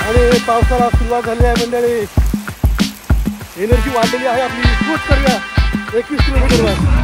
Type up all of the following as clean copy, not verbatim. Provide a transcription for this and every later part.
आणि पावसाला सुरुवात झाली आहे मंडळी. एनर्जी वाढलेली आहे आपली. क्रूज करूया 21 किलोमीटरवर.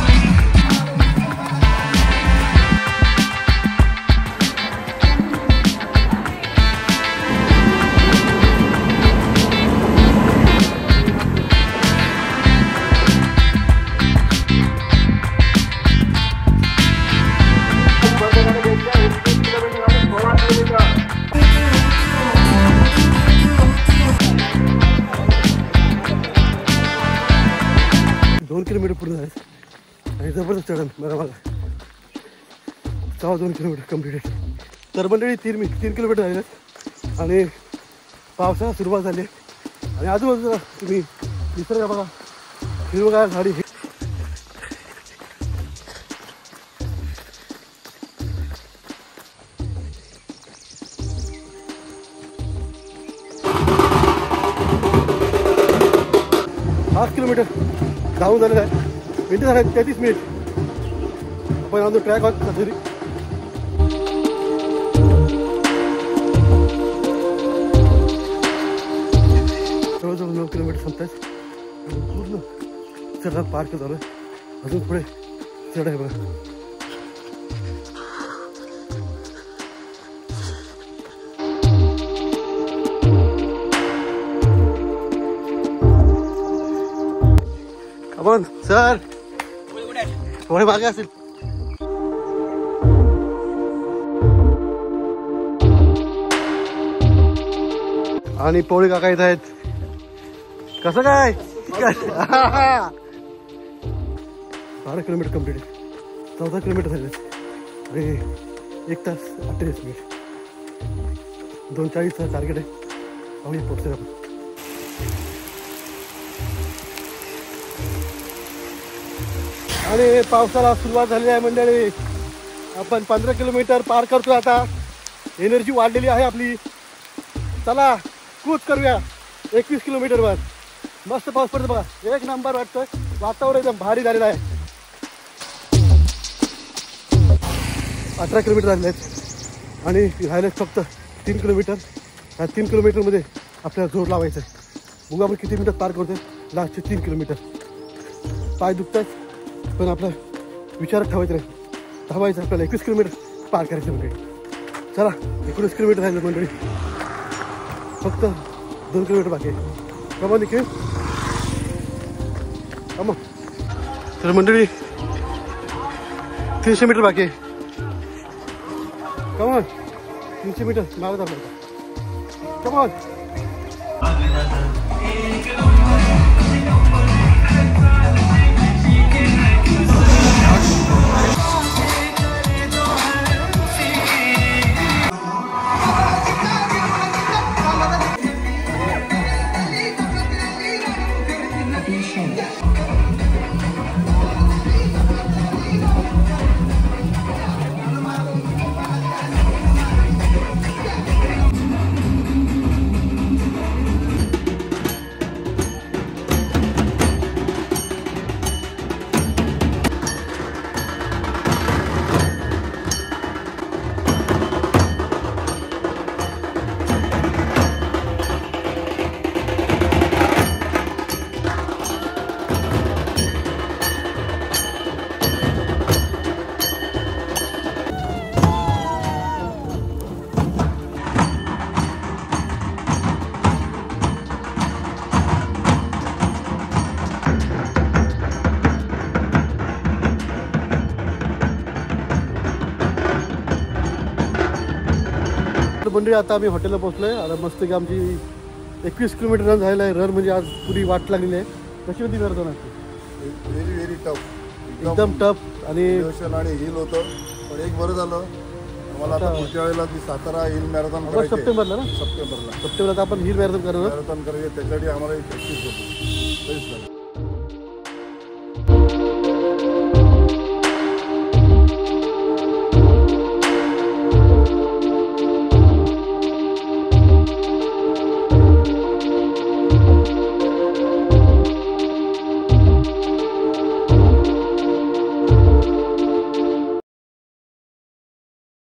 किलोमीटर पूर्ण आहे आणि जबरदस्त चढण बरं मला 2 किलोमीटर कम्प्लीट आहे. तर मंडळी 3 किलोमीटर झाले आणि पावसाला सुरुवात झाली आणि आजूबाजूला तुम्ही निसर्ग बघा, हिरवगार झाडी. पाच किलोमीटर धावून झालेलं आहे. मिनिटं झाले 33 मिनिट. आपण ऑन द ट्रॅक आहोत सध्या. जवळजवळ 9 किलोमीटर संपतात. पूर्ण चढा पार्क झालं. अजून पुढे चढ आहे बघा. कमॉन सर, थोडे मागे असेल. आणि पोळी काका येत आहेत. कसं काय 12 किलोमीटर कम्प्लीट आहे. 14 किलोमीटर झाले आणि 1 तास 38 मिनिट. 2:40चा टार्गेट आहे. पाहूया पोहोचतो आपण. आणि पावसाला सुरुवात झाली आहे मंडळी. आपण 15 किलोमीटर पार करतोय आता. एनर्जी वाढलेली आहे आपली. चला क्रूज करूया 21 किलोमीटरवर. मस्त पाऊस पडतो बघा. एक नंबर वाटतोय. वातावरण एकदम भारी झालेलं आहे. 18 किलोमीटर झाले आहेत आणि राहिलेत फक्त 3 किलोमीटर. ह्या 3 किलोमीटरमध्ये आपल्याला जोर लावायचा आहे. बघू आपण किती मिनिटात पार करतोय लास्टचे 3 किलोमीटर. पाय दुखतात पण आपला विचार ठेवायचा नाही. धावायचं आपल्याला. 21 किलोमीटर पार करायचं मंडळी. चला 19 किलोमीटर राहिलं मंडळी. फक्त 2 किलोमीटर बाकी आहे. कमा देखील कमा. तर मंडळी 300 मीटर बाकी आहे. कमा 300 मीटर मागत आपल्याला. कमा. मंडळी आता आम्ही हॉटेलला पोहोचलोय. आता मस्त की आमची 21 किलोमीटर रन झालेला आहे. रन म्हणजे आज पुरी वाट लागलेली आहे. कशी होती रन? व्हेरी टफ, एकदम टफ आणि हिल होतं. पण एक बरं झालं मला आता पुढच्या वेळेला ती सातारा हिल मॅरेथॉन करायची. सप्टेंबरला ना? सप्टेंबरला आपण हिल मॅरेथॉन करायचं. त्याच्यासाठी आम्हाला प्रॅक्टिस होती.